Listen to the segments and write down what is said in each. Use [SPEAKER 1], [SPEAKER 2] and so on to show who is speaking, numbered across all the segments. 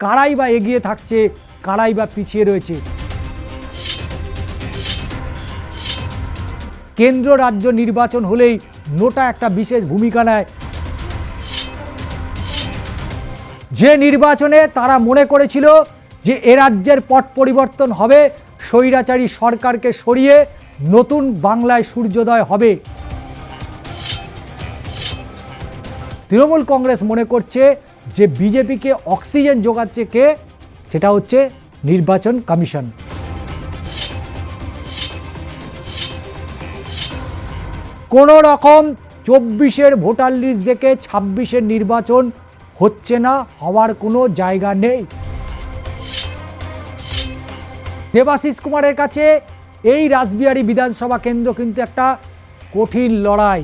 [SPEAKER 1] কারাই বা এগিয়ে থাকছে, কারাই বা পিছিয়ে রয়েছে। কেন্দ্র রাজ্য নির্বাচন হলেই নোটা একটা বিশেষ ভূমিকা নেয়। যে নির্বাচনে তারা মনে করেছিল যে এ রাজ্যের পট পরিবর্তন হবে, স্বৈরাচারী সরকারকে সরিয়ে নতুন বাংলায় সূর্যোদয় হবে, তৃণমূল কংগ্রেস মনে করছে যে বিজেপিকে অক্সিজেন যোগাচ্ছে কে? সেটা হচ্ছে নির্বাচন কমিশন। কোনো রকম 24-এর ভোটার লিস্ট দেখে 26-এর নির্বাচন হচ্ছে না, হওয়ার কোনো জায়গা নেই। দেবাশিস কুমারের কাছে এই রাসবিহারী বিধানসভা কেন্দ্র কিন্তু একটা কঠিন লড়াই।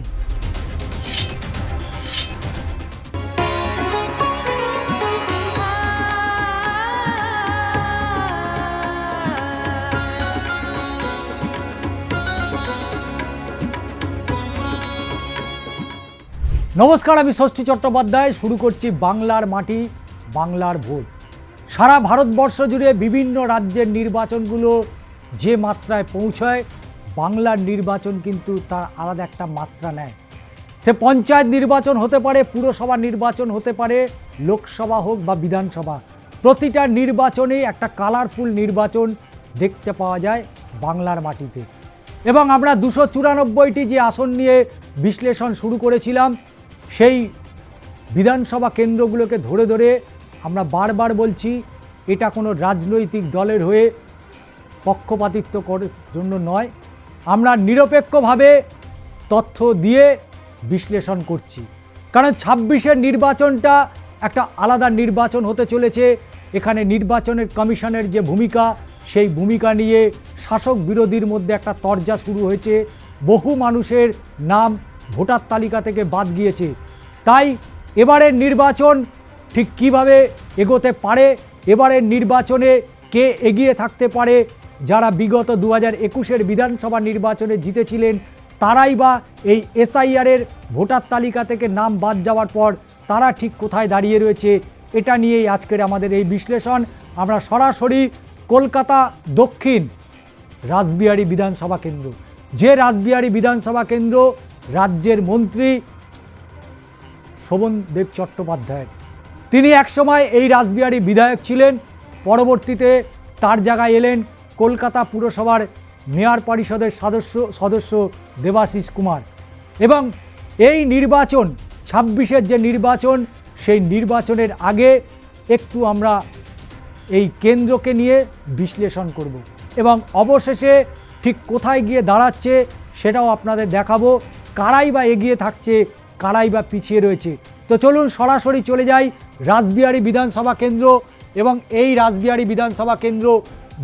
[SPEAKER 1] নমস্কার, আমি ষষ্ঠী চট্টোপাধ্যায়। শুরু করছি বাংলার মাটি, বাংলার ভোট। সারা ভারতবর্ষ জুড়ে বিভিন্ন রাজ্যের নির্বাচনগুলো যে মাত্রায় পৌঁছায়, বাংলার নির্বাচন কিন্তু তার আলাদা একটা মাত্রা নেয়। সে পঞ্চায়েত নির্বাচন হতে পারে, পুরসভা নির্বাচন হতে পারে, লোকসভা হোক বা বিধানসভা, প্রতিটা নির্বাচনেই একটা কালারফুল নির্বাচন দেখতে পাওয়া যায় বাংলার মাটিতে। এবং আমরা 294টি যে আসন নিয়ে বিশ্লেষণ শুরু করেছিলাম, সেই বিধানসভা কেন্দ্রগুলোকে ধরে ধরে আমরা বারবার বলছি, এটা কোনো রাজনৈতিক দলের হয়ে পক্ষপাতিত্ব করার জন্য নয়, আমরা নিরপেক্ষভাবে তথ্য দিয়ে বিশ্লেষণ করছি। কারণ 26-এর নির্বাচনটা একটা আলাদা নির্বাচন হতে চলেছে। এখানে নির্বাচনের কমিশনের যে ভূমিকা, সেই ভূমিকা নিয়ে শাসক বিরোধীর মধ্যে একটা তরজা শুরু হয়েছে। বহু মানুষের নাম ভোটার তালিকা থেকে বাদ গিয়েছে। তাই এবারের নির্বাচন ঠিক কিভাবে এগোতে পারে, এবারের নির্বাচনে কে এগিয়ে থাকতে পারে, যারা বিগত 2021-এর বিধানসভা নির্বাচনে জিতেছিলেন তারাই বা এই এসআইআরের ভোটার তালিকা থেকে নাম বাদ যাওয়ার পর তারা ঠিক কোথায় দাঁড়িয়ে রয়েছে, এটা নিয়েই আজকের আমাদের এই বিশ্লেষণ। আমরা সরাসরি কলকাতা দক্ষিণ রাসবিহারী বিধানসভা কেন্দ্র, যে রাসবিহারী বিধানসভা কেন্দ্র রাজ্যের মন্ত্রী শোভনদেব চট্টোপাধ্যায়ের। তিনি একসময় এই রাসবিহারী বিধায়ক ছিলেন, পরবর্তীতে তার জায়গায় এলেন কলকাতা পুরসভার মেয়র পরিষদের সদস্য দেবাশিস কুমার। এবং এই নির্বাচন 26-এর যে নির্বাচন, সেই নির্বাচনের আগে একটু আমরা এই কেন্দ্রকে নিয়ে বিশ্লেষণ করব এবং অবশেষে ঠিক কোথায় গিয়ে দাঁড়াচ্ছে সেটাও আপনাদের দেখাবো। কারাই বা এগিয়ে থাকছে, কারাই বা পিছিয়ে রয়েছে। তো চলুন সরাসরি চলে যাই রাসবিহারী বিধানসভা কেন্দ্র এবং এই রাসবিহারী বিধানসভা কেন্দ্র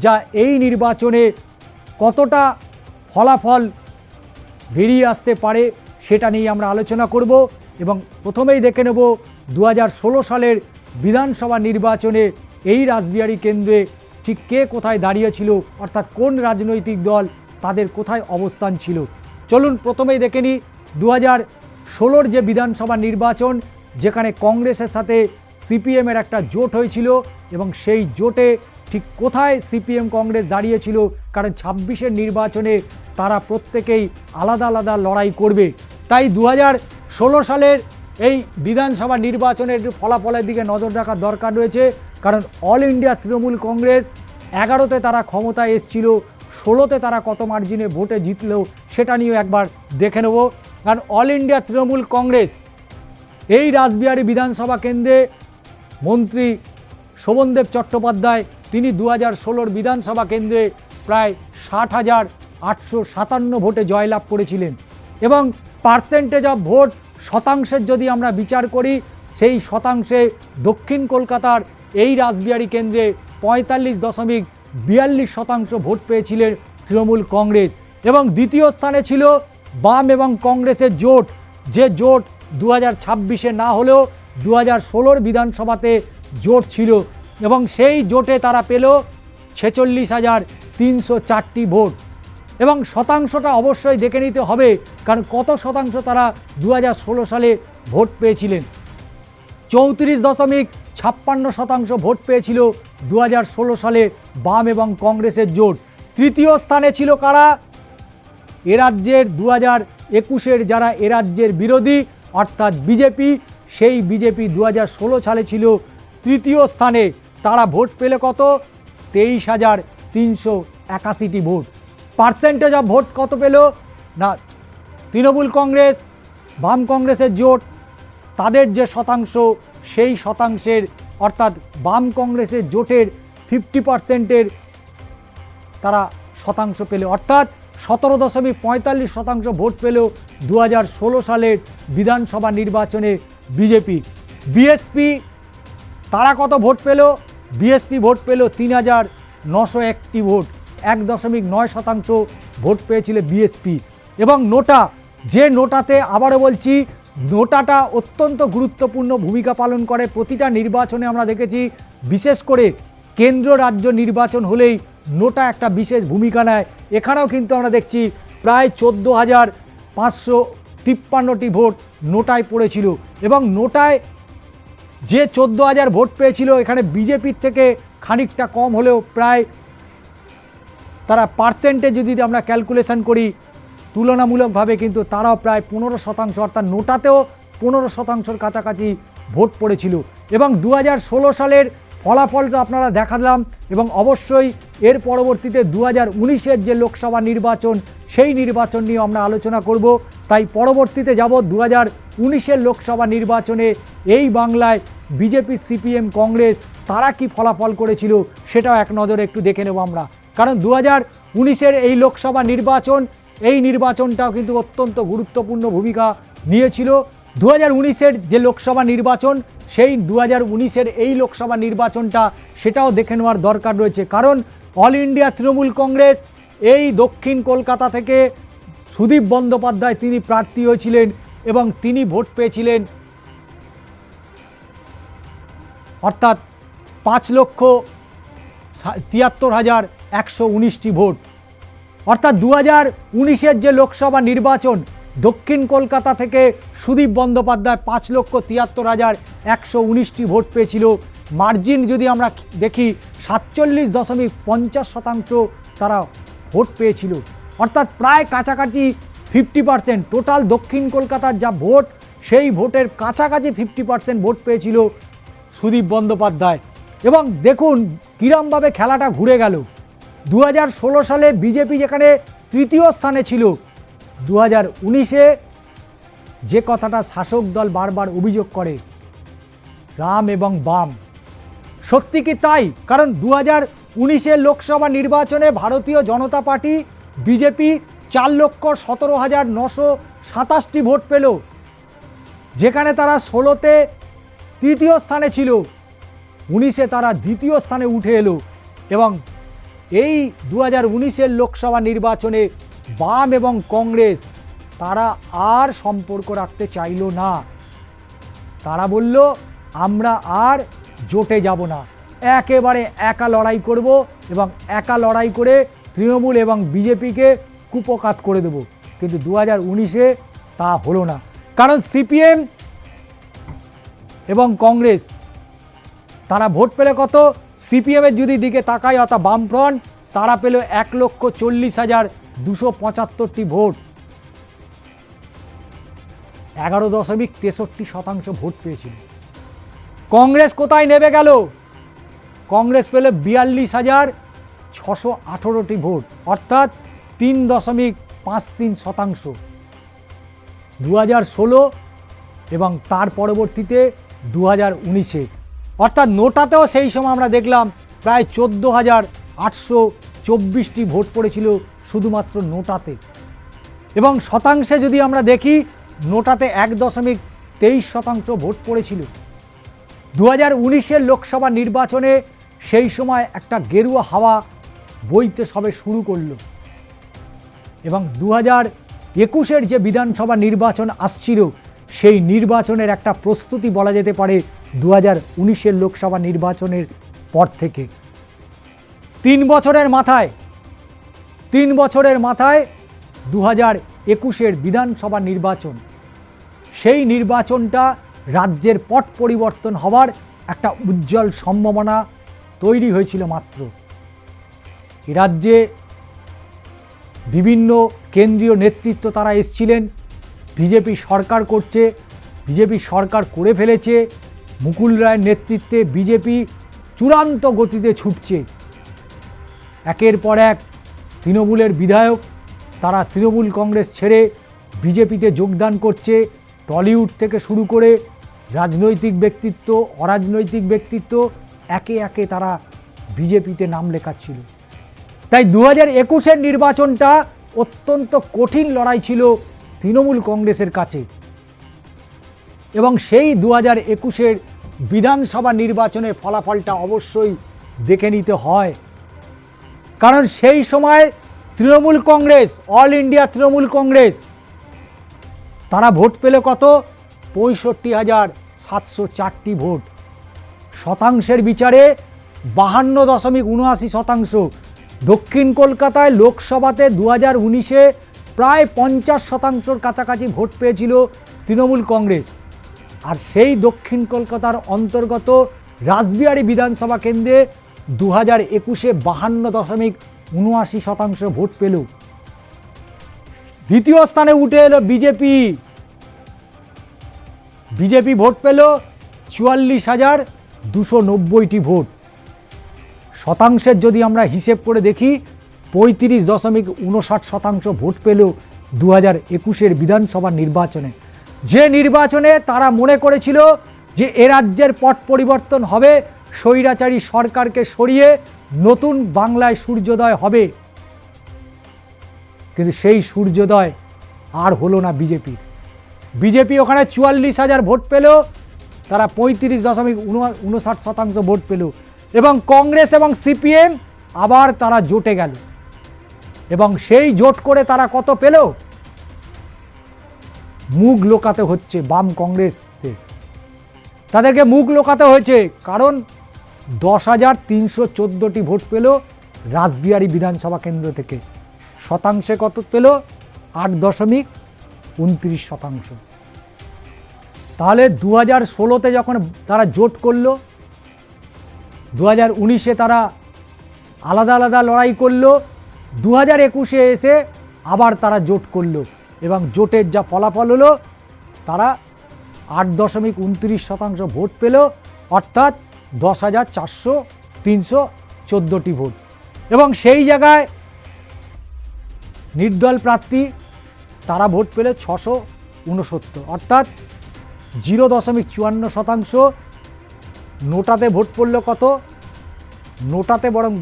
[SPEAKER 1] যা এই নির্বাচনে কতটা ফলাফল বেরিয়ে আসতে পারে সেটা নিয়ে আমরা আলোচনা করব। এবং প্রথমেই দেখে নেব 2016 সালের বিধানসভা নির্বাচনে এই রাসবিহারী কেন্দ্রে ঠিক কে কোথায় দাঁড়িয়েছিল, অর্থাৎ কোন রাজনৈতিক দল তাদের কোথায় অবস্থান ছিল। চলুন প্রথমেই দেখে নিই 2016-র যে বিধানসভা নির্বাচন, যেখানে কংগ্রেসের সাথে সিপিএমের একটা জোট হয়েছিল এবং সেই জোটে ঠিক কোথায় সিপিএম কংগ্রেস দাঁড়িয়েছিল, কারণ 26-এর নির্বাচনে তারা প্রত্যেকেই আলাদা আলাদা লড়াই করবে। তাই 2016 সালের এই বিধানসভা নির্বাচনের ফলাফলের দিকে নজর রাখার দরকার রয়েছে। কারণ অল ইন্ডিয়া তৃণমূল কংগ্রেস 11তে তারা ক্ষমতায় এসেছিল, 16তে তারা কত মার্জিনে ভোটে জিতলেও সেটা নিয়েও একবার দেখে নেব। কারণ অল ইন্ডিয়া তৃণমূল কংগ্রেস এই রাসবিহারী বিধানসভা কেন্দ্রে মন্ত্রী শোভনদেব চট্টোপাধ্যায়, তিনি 2016-র বিধানসভা কেন্দ্রে প্রায় 60,857 ভোটে জয়লাভ করেছিলেন। এবং পার্সেন্টেজ অফ ভোট, শতাংশের যদি আমরা বিচার করি, সেই শতাংশে দক্ষিণ কলকাতার এই রাসবিহারী কেন্দ্রে 45.42% ভোট পেয়েছিলেন তৃণমূল কংগ্রেস। এবং দ্বিতীয় স্থানে ছিল বাম এবং কংগ্রেসের জোট, যে জোট 2026-এ না হলেও 2016-র বিধানসভাতে জোট ছিল। এবং সেই জোটে তারা পেল 46,304টি ভোট। এবং শতাংশটা অবশ্যই দেখে নিতে হবে, কারণ কত শতাংশ তারা 2016 সালে ভোট পেয়েছিলেন। 56% ভোট পেয়েছিল 2016 সালে বাম এবং কংগ্রেসের জোট। তৃতীয় স্থানে ছিল কারা? এ রাজ্যের 2021-এর যারা এ রাজ্যের বিরোধী অর্থাৎ বিজেপি, সেই বিজেপি 2016 সালে ছিল তৃতীয় স্থানে। তারা ভোট পেলে কত? 23,381টি ভোট। পার্সেন্টেজ অফ ভোট কত পেল না? তৃণমূল কংগ্রেস, বাম কংগ্রেসের জোট, তাদের যে শতাংশ, সেই শতাংশের অর্থাৎ বাম কংগ্রেসের জোটের 50%-এর তারা শতাংশ পেল, অর্থাৎ 17.45% ভোট পেল 2016 সালের বিধানসভা নির্বাচনে বিজেপি। বিএসপি তারা কত ভোট পেল? বিএসপি ভোট পেল 3,901টি ভোট, 1.9% ভোট পেয়েছিল বিএসপি। এবং নোটা, যে নোটাতে আবারও বলছি, নোটাটা অত্যন্ত গুরুত্বপূর্ণ ভূমিকা পালন করে প্রতিটা নির্বাচনে। আমরা দেখেছি বিশেষ করে কেন্দ্র রাজ্য নির্বাচন হলেই নোটা একটা বিশেষ ভূমিকা নেয়। এখানেও কিন্তু আমরা দেখছি প্রায় 14,553টি ভোট নোটায় পড়েছিল। এবং নোটায় যে 14,000 ভোট পেয়েছিল, এখানে বিজেপির থেকে খানিকটা কম হলেও প্রায় তারা পার্সেন্টে যদি আমরা ক্যালকুলেশন করি তুলনামূলকভাবে, কিন্তু তারাও প্রায় 15%, অর্থাৎ নোটাতেও 15%-র কাছাকাছি ভোট পড়েছিল। এবং 2016 সালের ফলাফলটা আপনারা দেখালাম। এবং অবশ্যই এর পরবর্তীতে 2019-এর যে লোকসভা নির্বাচন, সেই নির্বাচন নিয়ে আমরা আলোচনা করব। তাই পরবর্তীতে যাব 2019-এর লোকসভা নির্বাচনে এই বাংলায় বিজেপি, সিপিএম, কংগ্রেস তারা কি ফলাফল করেছিল সেটাও এক নজরে একটু দেখে নেব আমরা। কারণ 2019-এর এই লোকসভা নির্বাচন, এই নির্বাচনটাও কিন্তু অত্যন্ত গুরুত্বপূর্ণ ভূমিকা নিয়েছিল। 2019-এর যে লোকসভা নির্বাচন, সেই 2019-এর এই লোকসভা নির্বাচনটা সেটাও দেখে নেওয়ার দরকার রয়েছে। কারণ অল ইন্ডিয়া তৃণমূল কংগ্রেস এই দক্ষিণ কলকাতা থেকে সুদীপ বন্দ্যোপাধ্যায় তিনি প্রার্থী হয়েছিলেন এবং তিনি ভোট পেয়েছিলেন অর্থাৎ 5,73,119টি ভোট। অর্থাৎ 2019-এর যে লোকসভা নির্বাচন, দক্ষিণ কলকাতা থেকে সুদীপ বন্দ্যোপাধ্যায় 5,73,119টি ভোট পেয়েছিল। মার্জিন যদি আমরা দেখি 47.50% তারা ভোট পেয়েছিল, অর্থাৎ প্রায় কাছাকাছি 50%। টোটাল দক্ষিণ কলকাতার যা ভোট, সেই ভোটের কাছাকাছি 50% ভোট পেয়েছিল সুদীপ বন্দ্যোপাধ্যায়। এবং দেখুন কিরমভাবে খেলাটা ঘুরে গেল। 2016 সালে বিজেপি যেখানে তৃতীয় স্থানে ছিল, 2019-এ যে কথাটা শাসক দল বারবার অভিযোগ করে, রাম এবং বাম, সত্যি কি তাই? কারণ 2019-এর লোকসভা নির্বাচনে ভারতীয় জনতা পার্টি বিজেপি 4,17,927টি ভোট পেল, যেখানে তারা 16-তে তৃতীয় স্থানে ছিল, 19-এ তারা দ্বিতীয় স্থানে উঠে এলো। এবং এই 2019-এর লোকসভা নির্বাচনে বাম এবং কংগ্রেস তারা আর সম্পর্ক রাখতে চাইল না। তারা বলল আমরা আর জোটে যাব না, একেবারে একা লড়াই করব এবং একা লড়াই করে তৃণমূল এবং বিজেপিকে কুপকাত করে দেব। কিন্তু 2019-এ তা হলো না। কারণ সিপিএম এবং কংগ্রেস তারা ভোট পেলে কত? সিপিএমের যদি দিকে তাকাই অর্থাৎ বামফ্রন্ট, তারা পেল 1,40,275টি ভোট, 11.63% ভোট পেয়েছিল। কংগ্রেস কোথায় নেমে গেল? কংগ্রেস পেল 42,618টি ভোট, অর্থাৎ 3.53%। 2016 এবং তার পরবর্তীতে 2019-এ, অর্থাৎ নোটাতেও সেই সময় আমরা দেখলাম প্রায় 14,824টি ভোট পড়েছিল শুধুমাত্র নোটাতে। এবং শতাংশে যদি আমরা দেখি, নোটাতে 1.23% ভোট পড়েছিল। 2019-এর লোকসভা নির্বাচনে সেই সময় একটা গেরুয়া হাওয়া বইতে সবে শুরু করলো। এবং 2021-এর যে বিধানসভা নির্বাচন আসছিল, সেই নির্বাচনের একটা প্রস্তুতি বলা যেতে পারে 2019-এর লোকসভা নির্বাচনের পর থেকে। 3 বছরের মাথায় 2021-এর বিধানসভা নির্বাচন, সেই নির্বাচনটা রাজ্যের পট পরিবর্তন হওয়ার একটা উজ্জ্বল সম্ভাবনা তৈরি হয়েছিল মাত্র। এ রাজ্যে বিভিন্ন কেন্দ্রীয় নেতৃত্ব তারা এসছিলেন, বিজেপি সরকার করছে, বিজেপি সরকার করে ফেলেছে, মুকুল রায়ের নেতৃত্বে বিজেপি চূড়ান্ত গতিতে ছুটছে। একের পর এক তৃণমূলের বিধায়ক তারা তৃণমূল কংগ্রেস ছেড়ে বিজেপিতে যোগদান করছে। টলিউড থেকে শুরু করে রাজনৈতিক ব্যক্তিত্ব, অরাজনৈতিক ব্যক্তিত্ব একে একে তারা বিজেপিতে নাম লেখাচ্ছিল। তাই 2021-এর নির্বাচনটা অত্যন্ত কঠিন লড়াই ছিল তৃণমূল কংগ্রেসের কাছে। এবং সেই 2021-এর বিধানসভা নির্বাচনের ফলাফলটা অবশ্যই দেখে নিতে হয়, কারণ সেই সময় তৃণমূল কংগ্রেস, অল ইন্ডিয়া তৃণমূল কংগ্রেস তারা ভোট পেল কত? 65,704টি ভোট। শতাংশের বিচারে 52.79%। দক্ষিণ কলকাতায় লোকসভাতে 2019-এ প্রায় 50% কাছাকাছি ভোট পেয়েছিল তৃণমূল কংগ্রেস। আর সেই দক্ষিণ কলকাতার অন্তর্গত রাসবিহারী বিধানসভা কেন্দ্রে 2021-এ 52.79% ভোট পেল। দ্বিতীয় স্থানে উঠে এলো বিজেপি। বিজেপি ভোট পেল 44,290টি ভোট। শতাংশের যদি আমরা হিসেব করে দেখি 35.59% ভোট পেল 2021-এর বিধানসভা নির্বাচনে। যে নির্বাচনে তারা মনে করেছিল যে এ রাজ্যের পট পরিবর্তন হবে, স্বৈরাচারী সরকারকে সরিয়ে নতুন বাংলায় সূর্যোদয় হবে, কিন্তু সেই সূর্যোদয় আর হলো না বিজেপির। বিজেপি ওখানে 44,000 ভোট পেল, তারা 35.59% ভোট পেল। এবং কংগ্রেস এবং সিপিএম আবার তারা জোটে গেল, এবং সেই জোট করে তারা কত পেল? মুখ লোকাতে হচ্ছে বাম কংগ্রেসদের, তাদেরকে মুখ লোকাতে হয়েছে, কারণ 10,314টি ভোট পেল রাসবিহারী বিধানসভা কেন্দ্র থেকে। শতাংশে কত পেল? 8.29%। তাহলে 2016-তে যখন তারা জোট করলো, 2019-এ তারা আলাদা আলাদা লড়াই করলো, 2021-এ এসে আবার তারা জোট করলো, এবং জোটের যা ফলাফল হলো তারা 8.29% ভোট পেল, অর্থাৎ 10,414টি ভোট। এবং সেই জায়গায় নির্দল প্রার্থী তারা ভোট পেলে 669, অর্থাৎ 0.54%। নোটাতে ভোট পড়লো কত? নোটাতে বরং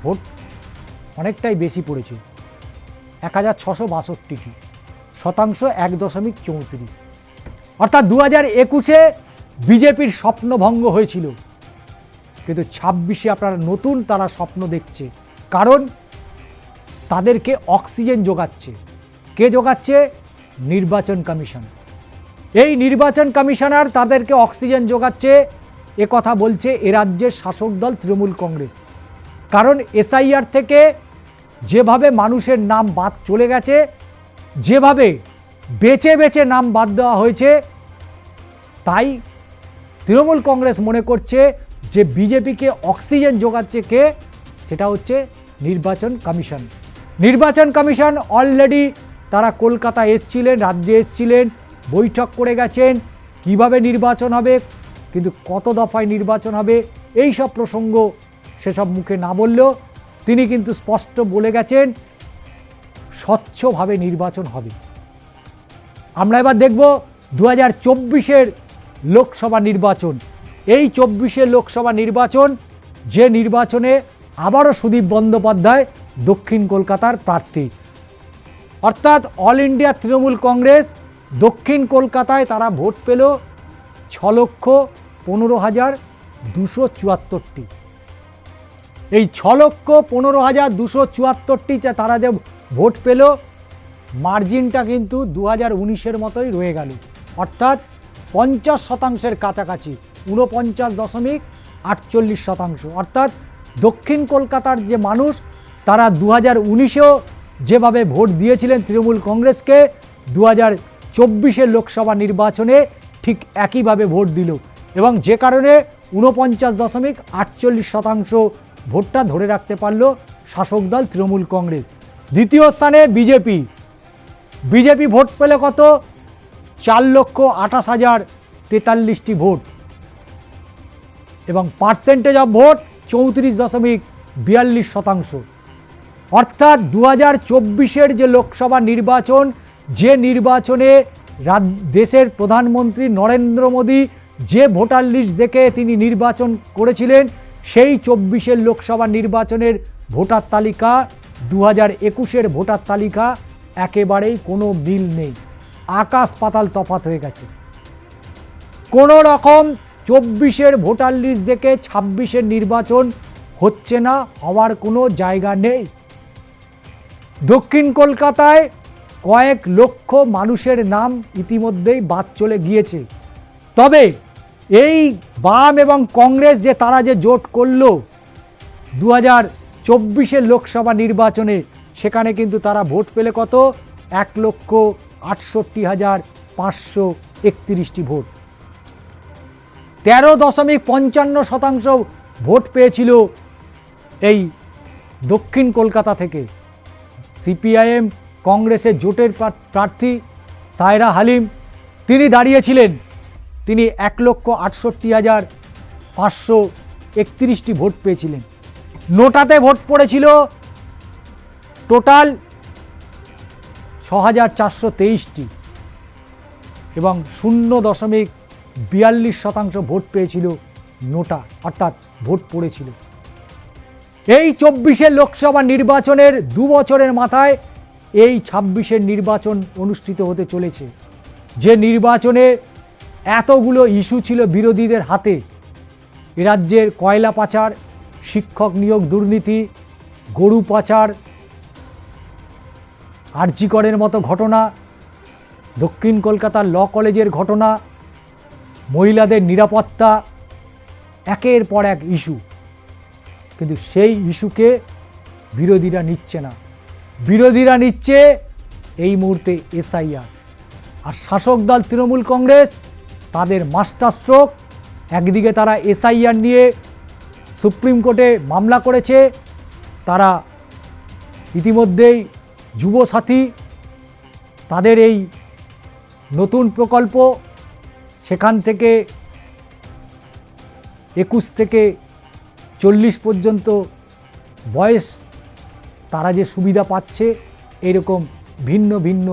[SPEAKER 1] ভোট অনেকটাই বেশি পড়েছে, 1,662টি, শতাংশ 1.34। অর্থাৎ 2021-এ বিজেপির স্বপ্নভঙ্গ হয়েছিল, কিন্তু 26-এ আপনারা নতুন তারা স্বপ্ন দেখছে, কারণ তাদেরকে অক্সিজেন যোগাচ্ছে। কে যোগাচ্ছে? নির্বাচন কমিশন। এই নির্বাচন কমিশনার তাদেরকে অক্সিজেন যোগাচ্ছে, এ কথা বলছে এ রাজ্যের শাসক দল তৃণমূল কংগ্রেস। কারণ এসআইআর থেকে যেভাবে মানুষের নাম বাদ চলে গেছে, যেভাবে বেছে বেছে নাম বাদ দেওয়া হয়েছে, তাই তৃণমূল কংগ্রেস মনে করছে যে বিজেপিকে অক্সিজেন যোগাচ্ছে কে? সেটা হচ্ছে নির্বাচন কমিশন। নির্বাচন কমিশন অলরেডি তারা কলকাতা এসছিলেন, রাজ্যে এসছিলেন, বৈঠক করে গেছেন, কিভাবে নির্বাচন হবে, কিন্তু কত দফায় নির্বাচন হবে এই সব প্রসঙ্গ সেসব মুখে না বললেও তিনি কিন্তু স্পষ্ট বলে গেছেন স্বচ্ছভাবে নির্বাচন হবে। আমরা এবার দেখব 2024-এর লোকসভা নির্বাচন। এই 24-এর লোকসভা নির্বাচন, যে নির্বাচনে আবারও সুদীপ বন্দ্যোপাধ্যায় দক্ষিণ কলকাতার প্রার্থী। অর্থাৎ অল ইন্ডিয়া তৃণমূল কংগ্রেস দক্ষিণ কলকাতায় তারা ভোট পেল 6,15,274টি। এই 6,15,274টি তারা যে ভোট পেল, মার্জিনটা কিন্তু 2019-এর মতোই রয়ে গেল, অর্থাৎ 50%-এর কাছাকাছি, 49.48%। অর্থাৎ দক্ষিণ কলকাতার যে মানুষ তারা 2019-এও যেভাবে ভোট দিয়েছিলেন তৃণমূল কংগ্রেসকে, 2024-এর লোকসভা নির্বাচনে ঠিক একইভাবে ভোট দিল, এবং যে কারণে 49.48% ভোটটা ধরে রাখতে পারল শাসক দল তৃণমূল কংগ্রেস। দ্বিতীয় স্থানে বিজেপি ভোট পেলে কত? 4,28,043টি ভোট এবং পার্সেন্টেজ অফ ভোট 34.42%। অর্থাৎ 2024-এর যে লোকসভা নির্বাচন, যে নির্বাচনে দেশের প্রধানমন্ত্রী নরেন্দ্র মোদী যে ভোটার লিস্ট দেখে তিনি নির্বাচন করেছিলেন, সেই 24-এর লোকসভা নির্বাচনের ভোটার তালিকা 2021-এর ভোটার তালিকা একেবারেই কোনো মিল নেই, আকাশ পাতাল তফাৎ হয়ে গেছে। কোনো রকম 24-এর ভোটার লিস্ট দেখে 26-এর নির্বাচন হচ্ছে না, হওয়ার কোনো জায়গা নেই। দক্ষিণ কলকাতায় কয়েক লক্ষ মানুষের নাম ইতিমধ্যেই বাদ চলে গিয়েছে। তবে এই বাম এবং কংগ্রেস যে তারা যে জোট করল 2024-এর লোকসভা নির্বাচনে, সেখানে কিন্তু তারা ভোট পেলে কত? 1,68,531টি ভোট। 13.55% ভোট পেয়েছিল এই দক্ষিণ কলকাতা থেকে। সিপিআইএম কংগ্রেসের জোটের প্রার্থী সায়রা হালিম তিনি দাঁড়িয়েছিলেন, তিনি 1,68,531টি ভোট পেয়েছিলেন। নোটাতে ভোট পড়েছিল টোটাল 6,423টি এবং 0.42% ভোট পেয়েছিল নোটা, অর্থাৎ ভোট পড়েছিল। এই 24-এর লোকসভা নির্বাচনের 2 বছরের মাথায় এই 26-এর নির্বাচন অনুষ্ঠিত হতে চলেছে, যে নির্বাচনে এতগুলো ইস্যু ছিল বিরোধীদের হাতে। এ রাজ্যের কয়লা পাচার, শিক্ষক নিয়োগ দুর্নীতি, গরু পাচার, আরজি করের মতো ঘটনা, দক্ষিণ কলকাতার ল কলেজের ঘটনা, মহিলাদের নিরাপত্তা, একের পর এক ইস্যু। কিন্তু সেই ইস্যুকে বিরোধীরা নিচ্ছে না, বিরোধীরা নিচ্ছে এই মুহূর্তে এসআইআর। আর শাসক দল তৃণমূল কংগ্রেস তাদের মাস্টার স্ট্রোক, একদিকে তারা এসআইআর নিয়ে সুপ্রিম কোর্টে মামলা করেছে, তারা ইতিমধ্যেই যুবসাথী তাদের এই নতুন প্রকল্প, সেখান থেকে 21 থেকে 40 পর্যন্ত বয়স তারা যে সুবিধা পাচ্ছে, এরকম ভিন্ন ভিন্ন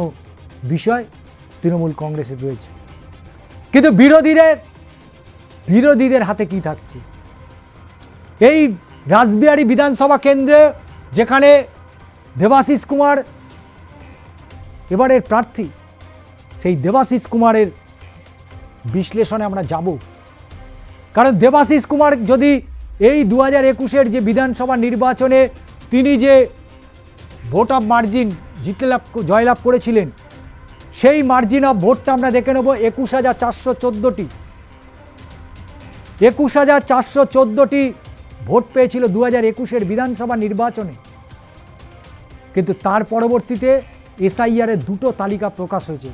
[SPEAKER 1] বিষয় তৃণমূল কংগ্রেসের রয়েছে। কিন্তু বিরোধীদের হাতে কি থাকছে? এই রাসবিহারী বিধানসভা কেন্দ্রে যেখানে দেবাশিস কুমার এবারের প্রার্থী, সেই দেবাশিস কুমারের বিশ্লেষণে আমরা যাব। কারণ দেবাশিস কুমার যদি এই 2021-এর যে বিধানসভা নির্বাচনে তিনি যে ভোট অফ মার্জিন জয়লাভ করেছিলেন, সেই মার্জিন অফ ভোটটা আমরা দেখে নেব 21,414টি। 21,414টি ভোট পেয়েছিল 2021-এর বিধানসভা নির্বাচনে। কিন্তু তার পরবর্তীতে এসআইআরের 2টো তালিকা প্রকাশ হয়েছে।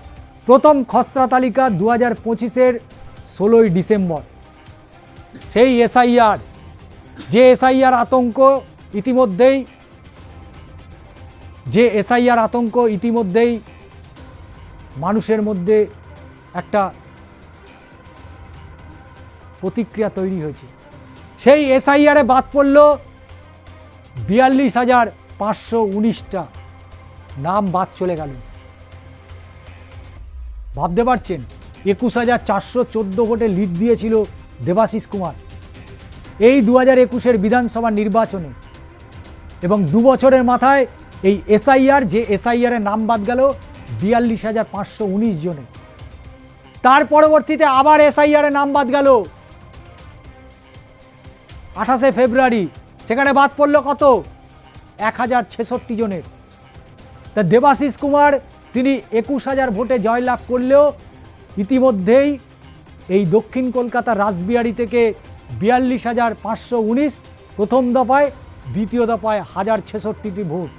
[SPEAKER 1] প্রথম খসড়া তালিকা 2025-এর 16ই ডিসেম্বর। সেই এসআইআর, যে এসআইআর আতঙ্ক ইতিমধ্যেই মানুষের মধ্যে একটা প্রতিক্রিয়া তৈরি হয়েছে। সেই এসআইআরে বাদ পড়ল 42,519টা নাম বাদ চলে গেল। ভাবতে পারছেন, 21,414 ভোটে লিড দিয়েছিল দেবাশিস কুমার এই 2021-এর বিধানসভা নির্বাচনে, এবং 2 বছরের মাথায় এই এসআইআর, যে এসআইআরের নাম বাদ গেল 42,519 জনে। তার পরবর্তীতে আবার এসআইআরের নাম বাদ গেল 28শে ফেব্রুয়ারি, সেখানে বাদ পড়ল কত? 1,066 জনের। তা দেবাশিস কুমার তিনি 21,000 ভোটে জয়লাভ করলেও ইতিমধ্যেই এই দক্ষিণ কলকাতা রাসবিহারী থেকে 42,519 প্রথম দফায়, দ্বিতীয় দফায় 1,066টি ভোট।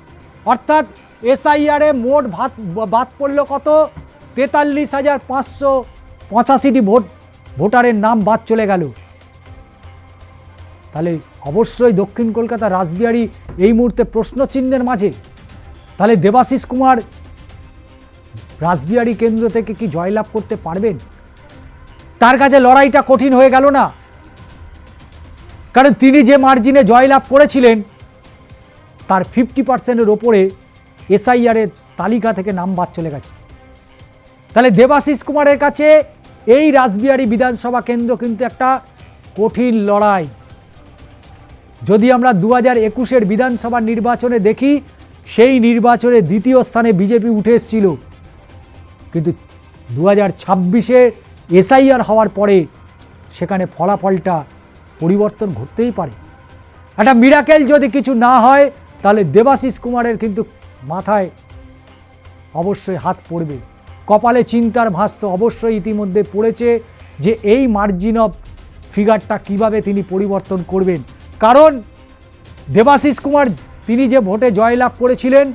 [SPEAKER 1] অর্থাৎ এসআইআরে মোট বাদ পড়ল কত? 43,585টি ভোটারের নাম বাদ চলে গেল। তাহলে অবশ্যই দক্ষিণ কলকাতা রাসবিহারী এই মুহূর্তে প্রশ্নচিহ্নের মাঝে। তাহলে দেবাশিস কুমার রাসবিহারী কেন্দ্র থেকে কি জয়লাভ করতে পারবেন? তার কাছে লড়াইটা কঠিন হয়ে গেল না? কারণ তিনি যে মার্জিনে জয়লাভ করেছিলেন তার 50%-এর ওপরে এসআইআরের তালিকা থেকে নাম বাদ চলে গেছে। তাহলে দেবাশিস কুমারের কাছে এই রাসবিহারী বিধানসভা কেন্দ্র কিন্তু একটা কঠিন লড়াই। যদি আমরা 2021-এর বিধানসভা নির্বাচনে দেখি, সেই নির্বাচনে দ্বিতীয় স্থানে বিজেপি উঠে এসেছিল, কিন্তু 2026-এ এসআইআর হওয়ার পরে সেখানে ফলাফলটা পরিবর্তন ঘটতেই পারে। একটা মিরাকেল যদি কিছু না হয় তাহলে দেবাশিস কুমারের কিন্তু মাথায় অবশ্যই হাত পড়বে, কপালে চিন্তার ভাঁজ তো অবশ্যই ইতিমধ্যে পড়েছে যে এই মার্জিন অফ ফিগারটা কিভাবে তিনি পরিবর্তন করবেন। কারণ দেবাশিস কুমার তিনি যে ভোটে জয়লাভ করেছিলেন,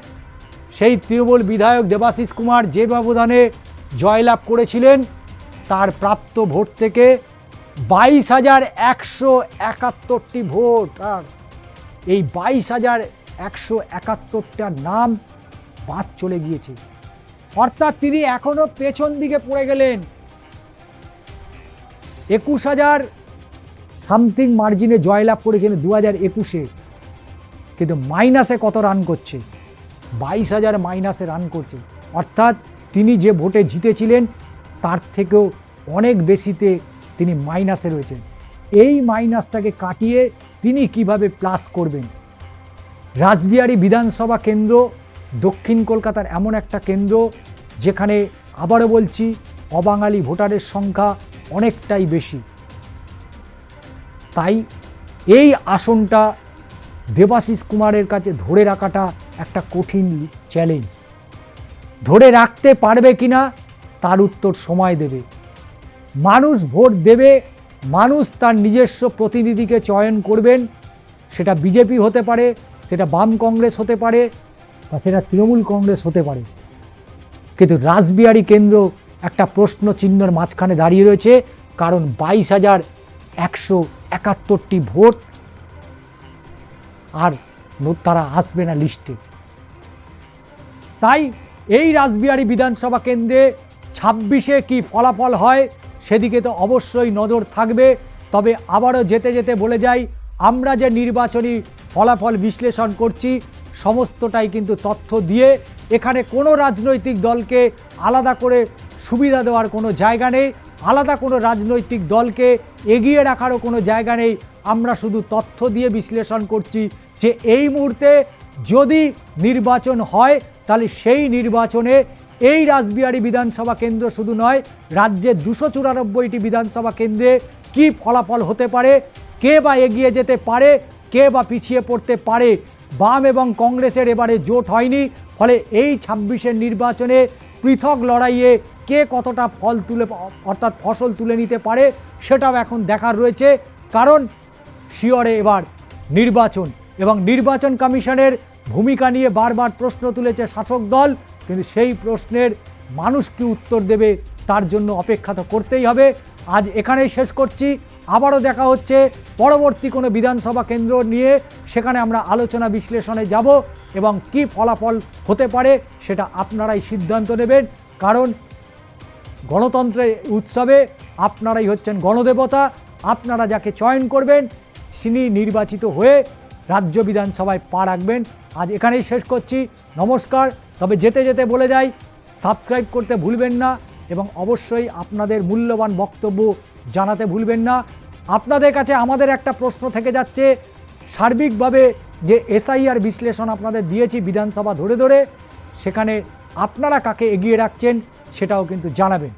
[SPEAKER 1] সেই তৃণমূল বিধায়ক দেবাশিস কুমার যে ব্যবধানে জয়লাভ করেছিলেন তার প্রাপ্ত ভোট থেকে 22,171টি ভোট, আর এই 22,171টার নাম বাদ চলে গিয়েছে। অর্থাৎ তিনি এখনো পেছন দিকে পড়ে গেলেন। 21,000 সামথিং মার্জিনে জয়লাভ করেছিলেন 2021-এ, কিন্তু মাইনাসে কত রান করছে? 22,000 মাইনাসে রান করছে। অর্থাৎ তিনি যে ভোটে জিতেছিলেন তার থেকেও অনেক বেশিতে তিনি মাইনাসে রয়েছেন। এই মাইনাসটাকে কাটিয়ে তিনি কিভাবে প্লাস করবেন? রাসবিহারী বিধানসভা কেন্দ্র দক্ষিণ কলকাতার এমন একটা কেন্দ্র যেখানে আবারও বলছি অবাঙালি ভোটারের সংখ্যা অনেকটাই বেশি। তাই এই আসনটা দেবাশিস কুমারের কাছে ধরে রাখাটা একটা কঠিন চ্যালেঞ্জ। ধরে রাখতে পারবে কিনা তার উত্তর সময় দেবে। মানুষ ভোট দেবে, মানুষ তার নিজস্ব প্রতিনিধিকে চয়ন করবেন। সেটা বিজেপি হতে পারে, সেটা বাম কংগ্রেস হতে পারে, বা সেটা তৃণমূল কংগ্রেস হতে পারে। কিন্তু রাসবিহারী কেন্দ্র একটা প্রশ্ন চিহ্নের মাঝখানে দাঁড়িয়ে রয়েছে, কারণ 22,171টি ভোট আর তারা আসবে না লিস্টে। তাই এই রাসবিহারী বিধানসভা কেন্দ্রে 26-এ কি ফলাফল হয় সেদিকে তো অবশ্যই নজর থাকবে। তবে আবারও যেতে যেতে বলে যাই, আমরা যে নির্বাচনী ফলাফল বিশ্লেষণ করছি সমস্তটাই কিন্তু তথ্য দিয়ে, এখানে কোনো রাজনৈতিক দলকে আলাদা করে সুবিধা দেওয়ার কোনো জায়গা নেই, আলাদা কোনো রাজনৈতিক দলকে এগিয়ে রাখারও কোনো জায়গা নেই। আমরা শুধু তথ্য দিয়ে বিশ্লেষণ করছি যে এই মুহূর্তে যদি নির্বাচন হয় তাহলে সেই নির্বাচনে এই রাসবিহারী বিধানসভা কেন্দ্র শুধু নয়, রাজ্যের 294টি বিধানসভা কেন্দ্রে কি ফলাফল হতে পারে, কে বা এগিয়ে যেতে পারে, কে বা পিছিয়ে পড়তে পারে। বাম এবং কংগ্রেসের এবারে জোট হয়নি, ফলে এই 26-এর নির্বাচনে পৃথক লড়াইয়ে কে কতটা ফসল তুলে নিতে পারে সেটাও এখন দেখার রয়েছে। কারণ শিয়রে এবার নির্বাচন, এবং নির্বাচন কমিশনের ভূমিকা নিয়ে বারবার প্রশ্ন তুলেছে শাসক দল, কিন্তু সেই প্রশ্নের মানুষ কি উত্তর দেবে তার জন্য অপেক্ষা তো করতেই হবে। আজ এখানেই শেষ করছি, আবারও দেখা হচ্ছে পরবর্তী কোনো বিধানসভা কেন্দ্র নিয়ে, সেখানে আমরা আলোচনা বিশ্লেষণে যাব এবং কি ফলাফল হতে পারে সেটা আপনারাই সিদ্ধান্ত নেবেন। কারণ গণতন্ত্রের উৎসবে আপনারাই হচ্ছেন গণদেবতা, আপনারা যাকে চয়ন করবেন তিনি নির্বাচিত হয়ে রাজ্য বিধানসভায় পা রাখবেন। আজ এখানেই শেষ করছি, নমস্কার। তবে যেতে যেতে বলে যাই, সাবস্ক্রাইব করতে ভুলবেন না এবং অবশ্যই আপনাদের মূল্যবান বক্তব্য জানাতে ভুলবেন না। আপনাদের কাছে আমাদের একটা প্রশ্ন থেকে যাচ্ছে, সার্বিকভাবে যে এসআইআর বিশ্লেষণ আপনাদের দিয়েছি বিধানসভা ধরে ধরে, সেখানে আপনারা কাকে এগিয়ে রাখছেন সেটাও কিন্তু জানাবেন।